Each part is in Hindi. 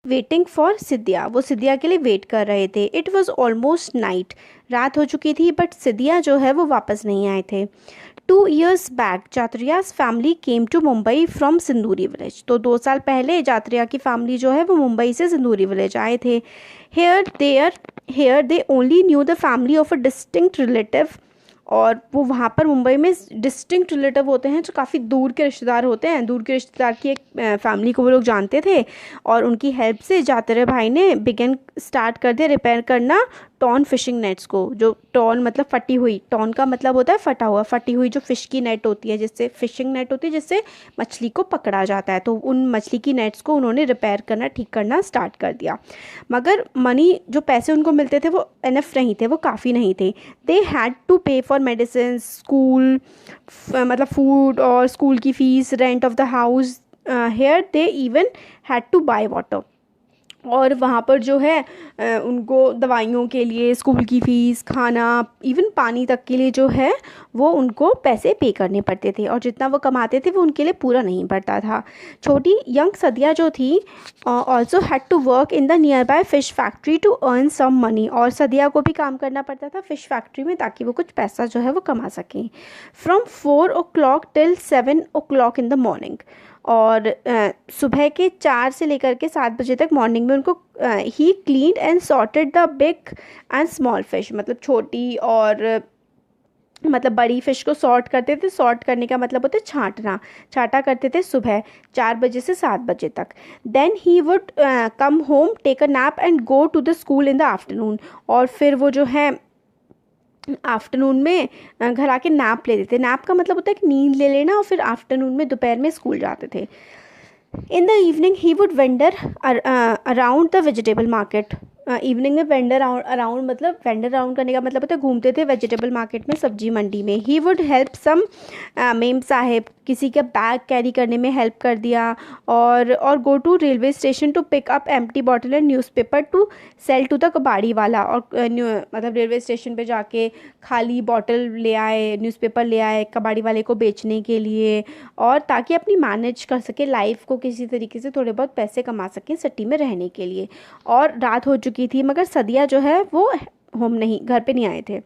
वेटिंग फॉर सिद्धिया, वो सिद्धिया के लिए वेट कर रहे थे। इट वॉज ऑलमोस्ट नाइट, रात हो चुकी थी, बट सिद्धिया जो है वो वापस नहीं आए थे। 2 years back Jatriya's family came to Mumbai from Sinduri village, तो 2 साल पहले जात्रिया की फैमिली जो है वो मुंबई से सिंदूरी विलेज आए थे। Here they only knew the family of a distinct relative, और वो वहाँ पर मुंबई में डिस्टिंक्ट रिलेटिव होते हैं जो काफ़ी दूर के रिश्तेदार होते हैं, दूर के रिश्तेदार की एक फैमिली को वो लोग जानते थे, और उनकी हेल्प से जातरे भाई ने स्टार्ट कर दिया रिपेयर करना टॉन फिशिंग नेट्स को। जो टॉन मतलब फटी हुई, टॉन का मतलब होता है फटा हुआ, फटी हुई जो फिश की नेट होती है, जिससे फिशिंग नेट होती है जिससे मछली को पकड़ा जाता है, तो उन मछली की नेट्स को उन्होंने रिपेयर करना, ठीक करना स्टार्ट कर दिया। मगर मनी, जो पैसे उनको मिलते थे वो इनफ नहीं थे, वो काफ़ी नहीं थे। They had to pay for medicine, school मतलब फूड और स्कूल की fees, rent of the house. Here they even had to buy water, और वहाँ पर जो है उनको दवाइयों के लिए, स्कूल की फ़ीस, खाना, इवन पानी तक के लिए जो है वो उनको पैसे पे करने पड़ते थे, और जितना वो कमाते थे वो उनके लिए पूरा नहीं पड़ता था। छोटी यंग सदिया जो थी also had to work in the nearby fish factory to earn some money, और सदिया को भी काम करना पड़ता था फ़िश फैक्ट्री में ताकि वो कुछ पैसा जो है वो कमा सकें। From 4 o'clock till 7 o'clock in the morning, और सुबह के 4 से लेकर के 7 बजे तक मॉर्निंग में उनको ही cleaned and sorted the big and small fish, मतलब छोटी और मतलब बड़ी फ़िश को सॉर्ट करते थे। सॉर्ट करने का मतलब होता है छांटना, छांटा करते थे सुबह 4 बजे से 7 बजे तक। Then he would come home, take a nap and go to the school in the afternoon, और फिर वो जो है आफ्टरनून में घर आके नैप लेते थे। नैप का मतलब होता है कि नींद ले लेना, और फिर आफ्टरनून में दोपहर में स्कूल जाते थे। In the evening he would vendor around the vegetable market, evening में वेंडर अराउंड, मतलब वेंडर अराउंड करने का मतलब होता है घूमते थे वेजिटेबल मार्केट में, सब्जी मंडी में। He would help some memsahib, किसी का बैग कैरी करने में हेल्प कर दिया, और go to railway station to pick up empty bottle and newspaper to sell to the kabadi wala, और मतलब रेलवे स्टेशन पे जाके खाली बॉटल ले आए, न्यूज़पेपर ले आए कबाड़ी वाले को बेचने के लिए, और ताकि अपनी मैनेज कर सके लाइफ को, किसी तरीके से थोड़े बहुत पैसे कमा सकें सिटी में रहने के लिए। और रात हो चुकी थी, मगर सदिया जो है वो होम नहीं, घर पे नहीं आए थे।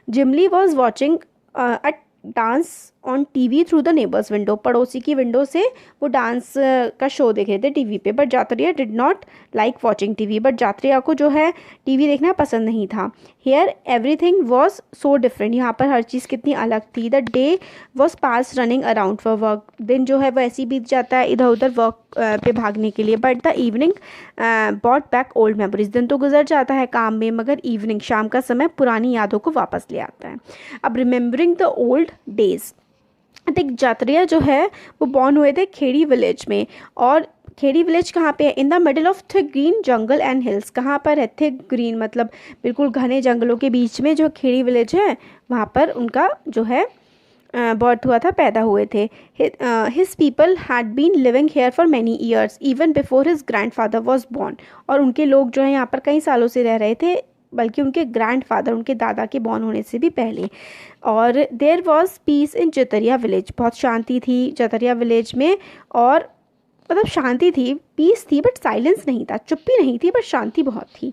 Jimli was watching a dance on TV through the neighbours window, पड़ोसी की विंडो से वो डांस का शो देख रहे थे टीवी पे। But Jatriya did not like watching TV, but Jatriya को जो है टीवी देखना पसंद नहीं था। Here everything was so different, यहाँ पर हर चीज़ कितनी अलग थी। The day was pass running around for work, दिन जो है वो ऐसे ही बीत जाता है इधर उधर वर्क पे भागने के लिए। But the evening bought back old memories, दिन तो गुजर जाता है काम में, मगर इवनिंग, शाम का समय पुरानी यादों को वापस ले आता है। अब रिमेम्बरिंग द ओल्ड डेज, देख जात्रिया जो है वो बॉर्न हुए थे खेड़ी विलेज में, और खेड़ी विलेज कहाँ पे है? In the middle of thick green jungle and hills. कहाँ पर है? थिक ग्रीन मतलब बिल्कुल घने जंगलों के बीच में जो खेड़ी विलेज है वहाँ पर उनका जो है बर्थ हुआ था, पैदा हुए थे। His people had been living here for many years even before his grandfather was born, और उनके लोग जो है यहाँ पर कई सालों से रह रहे थे, बल्कि उनके ग्रैंडफादर, उनके दादा के बॉर्न होने से भी पहले। और there was peace in Jatriya village, बहुत शांति थी जतरिया विलेज में, और मतलब शांति थी, पीस थी, बट साइलेंस नहीं था, चुप्पी नहीं थी, बट शांति बहुत थी।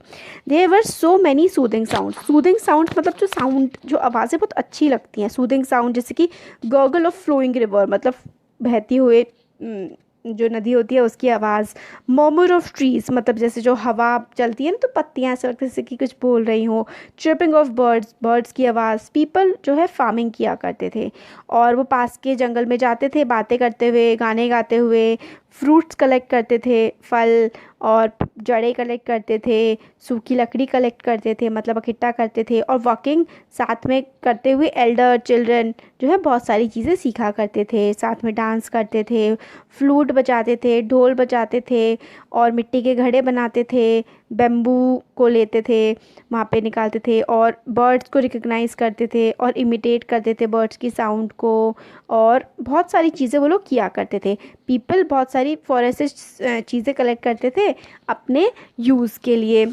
There were so many soothing sound, soothing sound मतलब जो साउंड, जो आवाज़ें बहुत अच्छी लगती हैं, सूदिंग साउंड, जैसे कि गर्गल ऑफ फ्लोइंग रिवर, मतलब बहती हुए जो नदी होती है उसकी आवाज़। मर्मर ऑफ ट्रीज, मतलब जैसे जो हवा चलती है ना तो पत्तियाँ ऐसे लगती है जैसे कि कुछ बोल रही हो। चिर्पिंग ऑफ बर्ड्स, बर्ड्स की आवाज़। पीपल जो है फार्मिंग किया करते थे, और वो पास के जंगल में जाते थे बातें करते हुए, गाने गाते हुए, फ्रूट्स कलेक्ट करते थे, फल और जड़ें कलेक्ट करते थे, सूखी लकड़ी कलेक्ट करते थे, मतलब इकट्ठा करते थे, और वॉकिंग साथ में करते हुए एल्डर चिल्ड्रन जो है बहुत सारी चीज़ें सीखा करते थे, साथ में डांस करते थे, फ्लूट बजाते थे, ढोल बजाते थे, और मिट्टी के घड़े बनाते थे, बेम्बू को लेते थे वहाँ पे निकालते थे, और बर्ड्स को रिकग्नाइज़ करते थे और इमिटेट करते थे बर्ड्स की साउंड को, और बहुत सारी चीज़ें वो लोग किया करते थे। पीपल बहुत सारी फॉरेस्ट से चीज़ें कलेक्ट करते थे अपने यूज़ के लिए।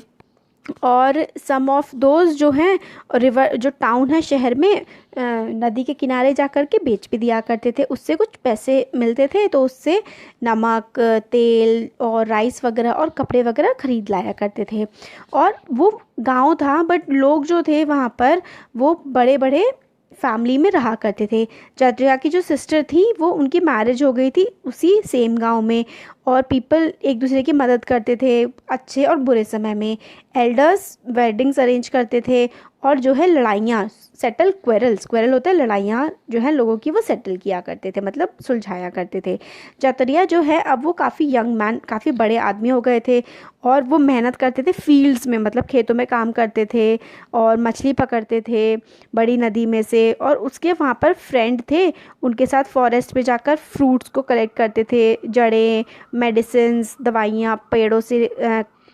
और सम ऑफ दोज जो हैं रिवर जो टाउन है शहर में नदी के किनारे जा कर के बेच भी दिया करते थे, उससे कुछ पैसे मिलते थे, तो उससे नमक, तेल और राइस वगैरह और कपड़े वगैरह खरीद लाया करते थे। और वो गांव था, बट लोग जो थे वहाँ पर वो बड़े बड़े फैमिली में रहा करते थे। चतरा की जो सिस्टर थी वो उनकी मैरिज हो गई थी उसी सेम गांव में, और पीपल एक दूसरे की मदद करते थे अच्छे और बुरे समय में। एल्डर्स वेडिंग्स अरेंज करते थे, और जो है लड़ाइयाँ सेटल, क्वेरल होता है लड़ाइयाँ जो है लोगों की, वो सेटल किया करते थे, मतलब सुलझाया करते थे। जतरिया जो है अब वो काफ़ी यंग मैन, काफ़ी बड़े आदमी हो गए थे, और वो मेहनत करते थे फील्ड्स में, मतलब खेतों में काम करते थे और मछली पकड़ते थे बड़ी नदी में से। और उसके वहाँ पर फ्रेंड थे, उनके साथ फॉरेस्ट में जाकर फ्रूट्स को कलेक्ट करते थे, जड़ें, मेडिसिन्स, दवाइयाँ पेड़ों से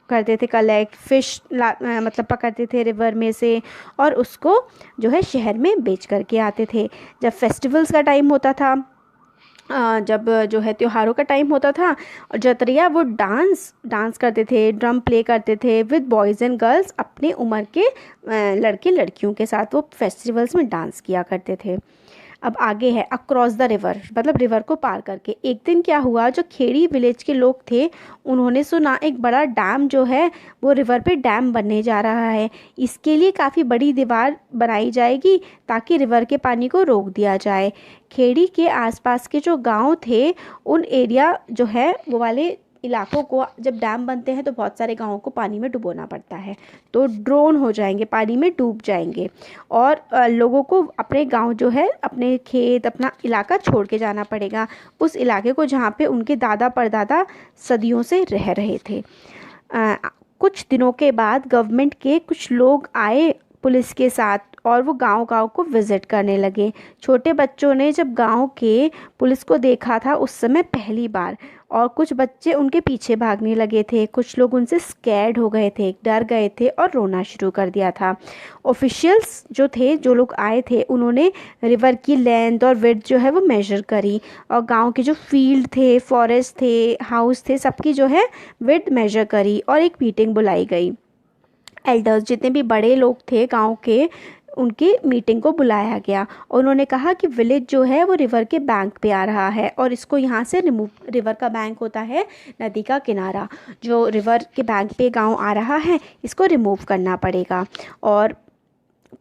करते थे कलेक्ट, फिश मतलब पकड़ते थे रिवर में से, और उसको जो है शहर में बेच करके आते थे। जब फेस्टिवल्स का टाइम होता था, जब जो है त्योहारों का टाइम होता था, और जतरिया वो डांस करते थे, ड्रम प्ले करते थे विद बॉयज़ एंड गर्ल्स, अपने उम्र के लड़के लड़कियों के साथ वो फेस्टिवल्स में डांस किया करते थे। अब आगे है अक्रॉस द रिवर, मतलब रिवर को पार करके। एक दिन क्या हुआ, जो खेड़ी विलेज के लोग थे उन्होंने सुना एक बड़ा डैम जो है वो रिवर पे डैम बनने जा रहा है, इसके लिए काफ़ी बड़ी दीवार बनाई जाएगी ताकि रिवर के पानी को रोक दिया जाए। खेड़ी के आसपास के जो गांव थे उन एरिया जो है वो वाले इलाकों को, जब डैम बनते हैं तो बहुत सारे गांवों को पानी में डुबोना पड़ता है, तो ड्रोन हो जाएंगे, पानी में डूब जाएंगे, और लोगों को अपने गांव जो है, अपने खेत, अपना इलाका छोड़ के जाना पड़ेगा, उस इलाके को जहाँ पे उनके दादा परदादा सदियों से रह रहे थे। कुछ दिनों के बाद गवर्नमेंट के कुछ लोग आए पुलिस के साथ, और वो गांव-गांव को विज़िट करने लगे। छोटे बच्चों ने जब गांव के पुलिस को देखा था उस समय पहली बार, और कुछ बच्चे उनके पीछे भागने लगे थे, कुछ लोग उनसे स्कैर्ड हो गए थे, डर गए थे और रोना शुरू कर दिया था। ऑफिशियल्स जो थे, जो लोग आए थे, उन्होंने रिवर की लेंथ और विड्थ जो है वो मेजर करी, और गांव के जो फील्ड थे, फॉरेस्ट थे, हाउस थे, सबकी जो है विड्थ मेजर करी, और एक मीटिंग बुलाई गई। एल्डर्स, जितने भी बड़े लोग थे गांव के, उनकी मीटिंग को बुलाया गया, और उन्होंने कहा कि विलेज जो है वो रिवर के बैंक पे आ रहा है, और इसको यहाँ से रिमूव, रिवर का बैंक होता है नदी का किनारा, जो रिवर के बैंक पे गांव आ रहा है इसको रिमूव करना पड़ेगा। और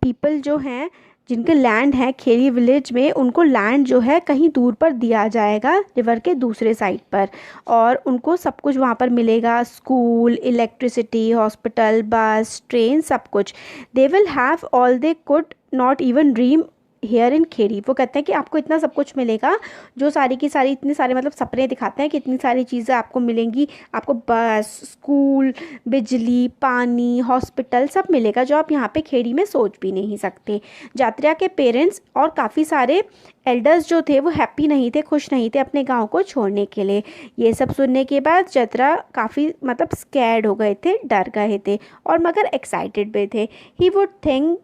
पीपल जो हैं, जिनके लैंड है खेड़ी विलेज में, उनको लैंड जो है कहीं दूर पर दिया जाएगा रिवर के दूसरे साइड पर, और उनको सब कुछ वहाँ पर मिलेगा, school, electricity, hospital, bus, train, सब कुछ। They will have all they could not even dream here in Khedi. वो कहते हैं कि आपको इतना सब कुछ मिलेगा, जो सारी की सारी, इतने सारे मतलब सपने दिखाते हैं कि इतनी सारी चीज़ें आपको मिलेंगी, आपको बस, स्कूल, बिजली, पानी, हॉस्पिटल, सब मिलेगा जो आप यहाँ पे खेड़ी में सोच भी नहीं सकते। जात्रिया के पेरेंट्स और काफ़ी सारे एल्डर्स जो थे वो हैप्पी नहीं थे, खुश नहीं थे अपने गांव को छोड़ने के लिए। ये सब सुनने के बाद जतरा काफ़ी मतलब स्कैर्ड हो गए थे, डर गए थे, और मगर एक्साइटेड भी थे। He would think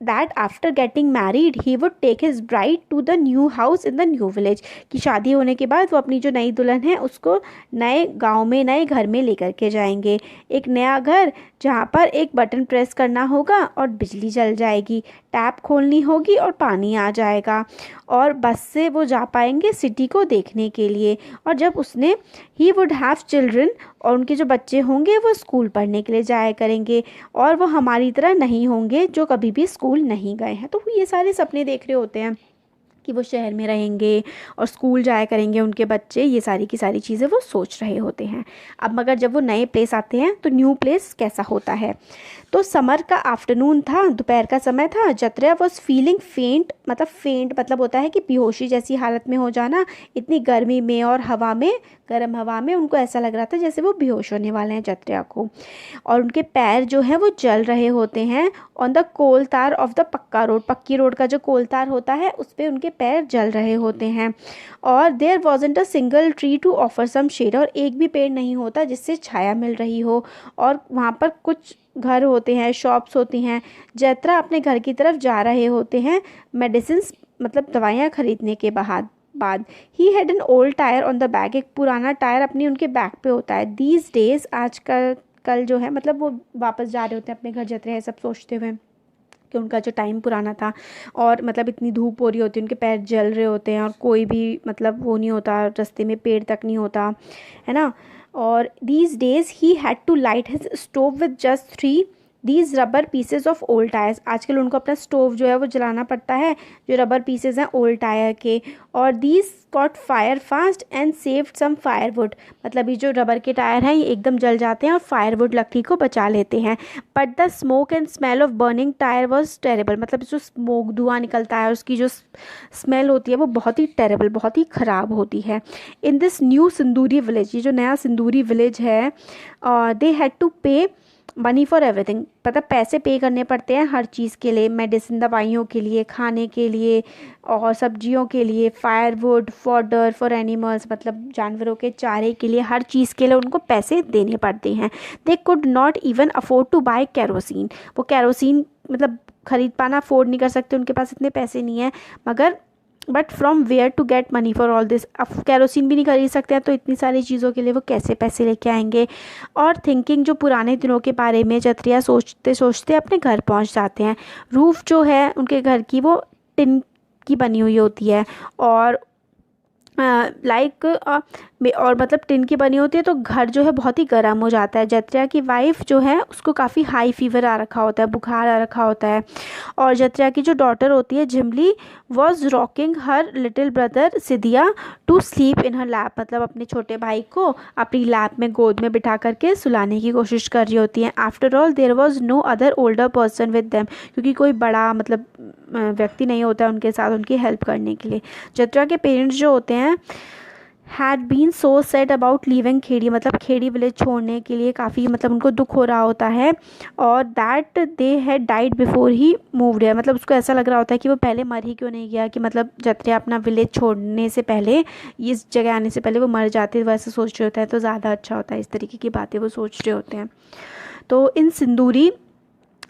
that after getting married he would take his bride to the new house in the new village, कि शादी होने के बाद वो अपनी जो नई दुल्हन है उसको नए गांव में, नए घर में लेकर के जाएंगे। एक नया घर जहाँ पर एक बटन प्रेस करना होगा और बिजली जल जाएगी, टैप खोलनी होगी और पानी आ जाएगा, और बस से वो जा पाएंगे सिटी को देखने के लिए। और जब उसने ही वुड हैव चिल्ड्रन, और उनके जो बच्चे होंगे वो स्कूल पढ़ने के लिए जाया करेंगे, और वो हमारी तरह नहीं होंगे जो कभी भी स्कूल नहीं गए हैं। तो वो ये सारे सपने देख रहे होते हैं कि वो शहर में रहेंगे और स्कूल जाया करेंगे उनके बच्चे, ये सारी की सारी चीज़ें वो सोच रहे होते हैं। अब मगर जब वो नए प्लेस आते हैं तो न्यू प्लेस कैसा होता है, तो समर का आफ्टरनून था, दोपहर का समय था। जतरा वॉज फीलिंग फेंट, मतलब फेंट मतलब होता है कि बेहोशी जैसी हालत में हो जाना, इतनी गर्मी में और हवा में, गर्म हवा में उनको ऐसा लग रहा था जैसे वो बेहोश होने वाले हैं जतरा को, और उनके पैर जो हैं वो जल रहे होते हैं ऑन द कोल तार ऑफ द पक्का रोड, पक्की रोड का जो कोल तार होता है उस पर उनके पैर जल रहे होते हैं। और there wasn't a single tree to offer some shade, और एक भी पेड़ नहीं होता जिससे छाया मिल रही हो, और वहाँ पर कुछ घर होते हैं, शॉप्स होती हैं। जतरा अपने घर की तरफ जा रहे होते हैं मेडिसिन्स, मतलब दवाइयाँ खरीदने के बाद he had an old tyre on the back, एक पुराना टायर अपनी उनके बैक पे होता है। दीज डेज, कल जो है मतलब वो वापस जा रहे होते हैं अपने घर जत्रिया, सब सोचते हुए कि उनका जो टाइम पुराना था, और मतलब इतनी धूप हो रही होती है, उनके पैर जल रहे होते हैं और कोई भी मतलब वो नहीं होता, रास्ते में पेड़ तक नहीं होता है ना। और these days he had to light his stove with just 3 these rubber pieces of old tyres. आजकल उनको अपना स्टोव जो है वो जलाना पड़ता है, जो रबर पीसेज हैं ओल्ड टायर के। और these caught fire fast and saved some firewood, मतलब ये जो रबर के टायर हैं ये एकदम जल जाते हैं और फायरवुड लकड़ी को बचा लेते हैं। But the smoke and smell of burning tyre was terrible, मतलब जो स्मोक धुआं निकलता है उसकी जो स्मेल होती है वो बहुत ही टेरेबल, बहुत ही ख़राब होती है। इन दिस न्यू सिंदूरी विलेज, ये जो नया सिंदूरी विलेज है, दे हैड टू पे मनी फॉर एवरीथिंग, मतलब पैसे पे करने पड़ते हैं हर चीज़ के लिए, मेडिसिन दवाइयों के लिए, खाने के लिए और सब्जियों के लिए, फायरवुड, फॉडर फॉर एनिमल्स, मतलब जानवरों के चारे के लिए, हर चीज़ के लिए उनको पैसे देने पड़ते हैं। They could not even afford to buy kerosene, वो कैरोसिन मतलब ख़रीद पाना अफोर्ड नहीं कर सकते, उनके पास इतने पैसे नहीं हैं। मगर but from where to get money for all this, अब कैरोसिन भी नहीं खरीद सकते हैं तो इतनी सारी चीज़ों के लिए वो कैसे पैसे लेके आएंगे। और थिंकिंग, जो पुराने दिनों के बारे में जत्रिया सोचते सोचते अपने घर पहुंच जाते हैं। रूफ़ जो है उनके घर की वो टिन की बनी हुई होती है, और और मतलब टिन की बनी होती है, तो घर जो है बहुत ही गर्म हो जाता है। जत्रिया की वाइफ जो है उसको काफ़ी हाई फीवर आ रखा होता है, बुखार आ रखा होता है। और जत्रिया की जो डॉटर होती है Jhimli was rocking her little brother Sidiya to sleep in her lap, मतलब अपने छोटे भाई को अपनी लैप में गोद में बिठा करके सुलाने की कोशिश कर रही होती है। After all there was no other older person with them, क्योंकि कोई बड़ा मतलब व्यक्ति नहीं होता उनके साथ उनकी हेल्प करने के लिए। जत्रिया के पेरेंट्स जो होते हैं had been so sad about leaving Khedi, मतलब खेड़ी विलेज छोड़ने के लिए काफ़ी मतलब उनको दुख हो रहा होता है। और that they had died before he moved है, मतलब उसको ऐसा लग रहा होता है कि वो पहले मर ही क्यों नहीं गया, कि मतलब जत्रिया अपना विलेज छोड़ने से पहले, इस जगह आने से पहले वो मर जाते, वैसे सोच रहे होते हैं तो ज़्यादा अच्छा होता है, इस तरीके की बातें वो सोच रहे होते हैं। तो इन सिंदूरी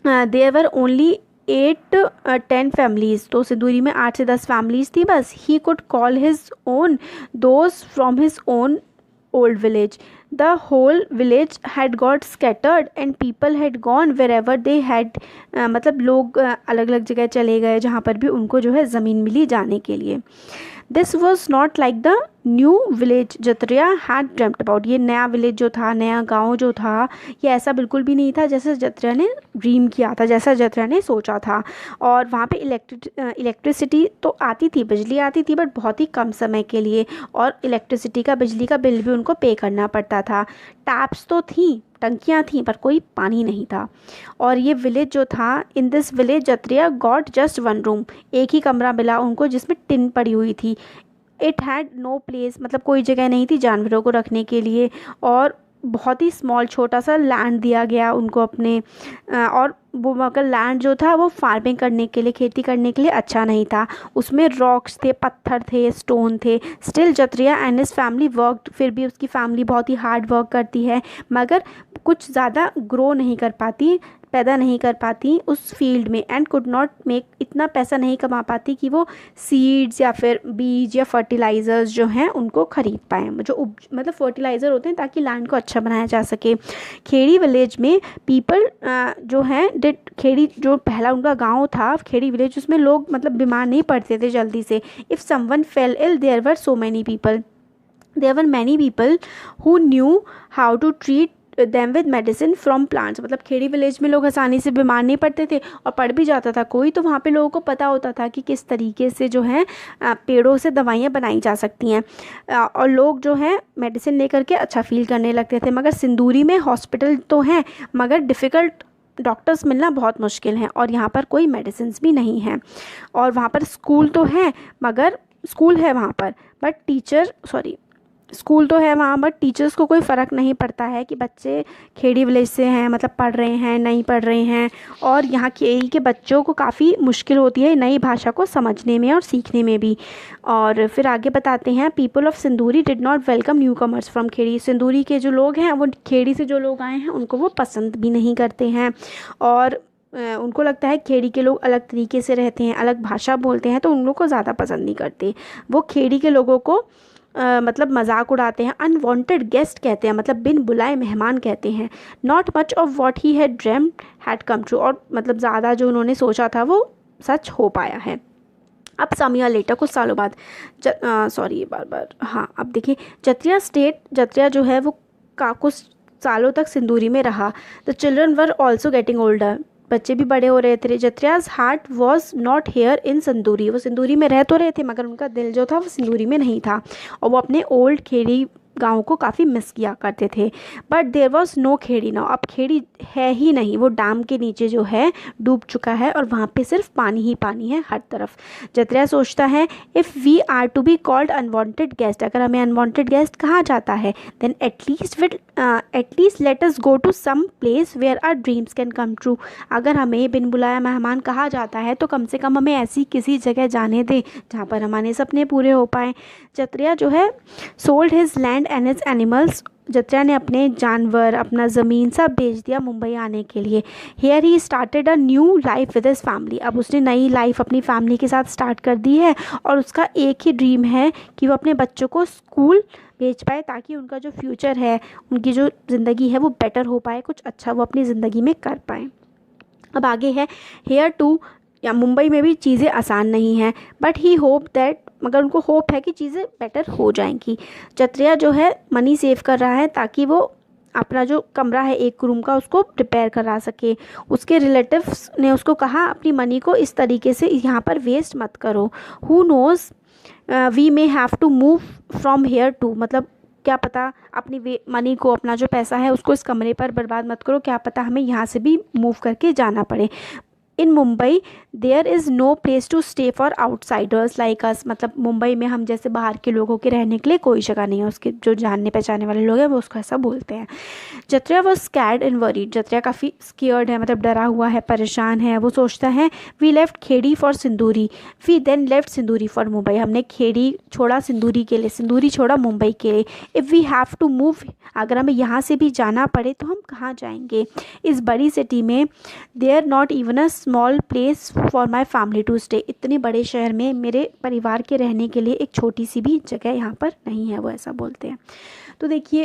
देयर वर ओनली 8-10 फैमिलीज़, तो सिंदूरी में 8 से 10 फैमिलीज़ थी बस। He could call his own those from his own old village, the whole village had got scattered and people had gone wherever they had, मतलब लोग अलग अलग जगह चले गए जहाँ पर भी उनको जो है ज़मीन मिली जाने के लिए। This was not like the new village Jatriya had dreamed about, ये नया विलेज जो था, नया गांव जो था, ये ऐसा बिल्कुल भी नहीं था जैसे जत्रिया ने ड्रीम किया था, जैसा जत्रिया ने सोचा था। और वहाँ पे इलेक्ट्रिसिटी तो आती थी, बिजली आती थी, बट बहुत ही कम समय के लिए, और इलेक्ट्रिसिटी का, बिजली का बिल भी उनको पे करना पड़ता था। टैप्स तो थी, टंकियाँ थीं, पर कोई पानी नहीं था। और ये विलेज जो था, in this village Jatriya got just 1 room, एक ही कमरा मिला उनको जिसमें टिन पड़ी हुई थी। इट हैड नो प्लेस, मतलब कोई जगह नहीं थी जानवरों को रखने के लिए। और बहुत ही स्मॉल, छोटा सा लैंड दिया गया उनको अपने, और वो मगर लैंड जो था वो फार्मिंग करने के लिए, खेती करने के लिए अच्छा नहीं था, उसमें रॉक्स थे, पत्थर थे, स्टोन थे। Still Jatriya and his family worked, फिर भी उसकी फैमिली बहुत ही हार्ड वर्क करती है, मगर कुछ ज़्यादा ग्रो नहीं कर पाती, पैदा नहीं कर पाती उस फील्ड में, एंड कुड नॉट मेक, इतना पैसा नहीं कमा पाती कि वो सीड्स या फिर बीज या फर्टिलाइज़र्स जो हैं उनको ख़रीद पाएँ, जो मतलब फर्टिलाइज़र होते हैं ताकि लैंड को अच्छा बनाया जा सके। खेड़ी विलेज में पीपल जो हैं डिड, खेड़ी जो पहला उनका गांव था खेड़ी विलेज, उसमें लोग मतलब बीमार नहीं पड़ते थे जल्दी से। If someone fell ill there were so many people, there were many people who knew how to treat them with medicine from plants, मतलब खेड़ी विलेज में लोग आसानी से बीमार नहीं पड़ते थे, और पड़ भी जाता था कोई तो वहाँ पे लोगों को पता होता था कि किस तरीके से जो है पेड़ों से दवाइयाँ बनाई जा सकती हैं, और लोग जो हैं मेडिसिन लेकर के अच्छा फील करने लगते थे। मगर सिंदूरी में हॉस्पिटल तो हैं, मगर डिफ़िकल्ट डॉक्टर्स मिलना बहुत मुश्किल है, और यहाँ पर कोई मेडिसिन भी नहीं है। और वहाँ पर स्कूल तो है, मगर स्कूल है वहाँ पर, बट स्कूल तो है वहाँ, बट टीचर्स को कोई फ़र्क नहीं पड़ता है कि बच्चे खेड़ी विलेज से हैं, मतलब पढ़ रहे हैं नहीं पढ़ रहे हैं। और यहाँ खेड़ी के बच्चों को काफ़ी मुश्किल होती है नई भाषा को समझने में और सीखने में भी। और फिर आगे बताते हैं, people of Sinduri did not welcome newcomers from Khedi, Sinduri के जो लोग हैं वो खेड़ी से जो लोग आए हैं उनको वो पसंद भी नहीं करते हैं, और उनको लगता है खेड़ी के लोग अलग तरीके से रहते हैं, अलग भाषा बोलते हैं, तो उन लोगों को ज़्यादा पसंद नहीं करते। वो खेड़ी के लोगों को मतलब मजाक उड़ाते हैं। अनवांटेड गेस्ट कहते हैं, मतलब बिन बुलाए मेहमान कहते हैं। Not much of what he had dreamed had come true, और मतलब ज़्यादा जो उन्होंने सोचा था वो सच हो पाया है। अब सम ईयर लेटर, कुछ सालों बाद, सॉरी बार बार, हाँ अब देखिए, जत्रिया जो है वो कुछ सालों तक सिंदूरी में रहा। The children were also getting older, बच्चे भी बड़े हो रहे थे। Jatriya's heart was not here in Sinduri, वो सिंदूरी में रह तो रहे थे मगर उनका दिल जो था वो सिंदूरी में नहीं था, और वो अपने ओल्ड खेड़ी गाँव को काफ़ी मिस किया करते थे। But there was no Khedi now, अब खेड़ी है ही नहीं, वो डैम के नीचे जो है डूब चुका है और वहाँ पे सिर्फ पानी ही पानी है हर तरफ। जत्रिया सोचता है, if we are to be called unwanted guest, अगर हमें अनवांटेड गेस्ट कहा जाता है, then at least let us go to some place where are dreams can come true, अगर हमें बिन बुलाया मेहमान कहा जाता है तो कम से कम हमें ऐसी किसी जगह जाने दें जहाँ पर हमारे सपने पूरे हो पाएँ। जत्रिया जो है sold his land and his animals, Jatriya ने अपने जानवर, अपना ज़मीन सब बेच दिया मुंबई आने के लिए। Here he started a new life with his family, अब उसने नई लाइफ अपनी फैमिली के साथ स्टार्ट कर दी है, और उसका एक ही ड्रीम है कि वो अपने बच्चों को स्कूल भेज पाए ताकि उनका जो फ्यूचर है, उनकी जो ज़िंदगी है वो बेटर हो पाए, कुछ अच्छा वो अपनी ज़िंदगी में कर पाएँ। अब आगे है, हेयर टू, या मुंबई में भी चीज़ें आसान नहीं हैं, बट ही होप दैट, मगर उनको होप है कि चीज़ें बेटर हो जाएंगी। जत्रिया जो है मनी सेव कर रहा है ताकि वो अपना जो कमरा है एक रूम का उसको रिपेयर करा सके। उसके रिलेटिव्स ने उसको कहा अपनी मनी को इस तरीके से यहाँ पर वेस्ट मत करो। Who knows we may have to move from here to, मतलब क्या पता अपनी मनी को, अपना जो पैसा है उसको इस कमरे पर बर्बाद मत करो, क्या पता हमें यहाँ से भी मूव करके जाना पड़े। In Mumbai there is no place to stay for outsiders like us, मतलब मुंबई में हम जैसे बाहर के लोगों के रहने के लिए कोई जगह नहीं है, उसके जो जानने पहचाने वाले लोग हैं वो उसको ऐसा बोलते हैं। जत्रिया वॉज स्कैर्ड एंड वरीड, जत्रिया काफ़ी स्कियर्ड है, मतलब डरा हुआ है, परेशान है। वो सोचता है, वी लेफ्ट खेड़ी फॉर सिंदूरी, वी देन लेफ्ट सिंदूरी फॉर मुंबई, हमने खेड़ी छोड़ा सिंदूरी के लिए, सिंदूरी छोड़ा मुंबई के लिए। If we have to move, अगर हमें यहाँ से भी जाना पड़े तो हम कहाँ जाएंगे? इस बड़ी सिटी में there not even a small place for my family to stay, इतने बड़े शहर में मेरे परिवार के रहने के लिए एक छोटी सी भी जगह यहाँ पर नहीं है, वो ऐसा बोलते हैं। तो देखिए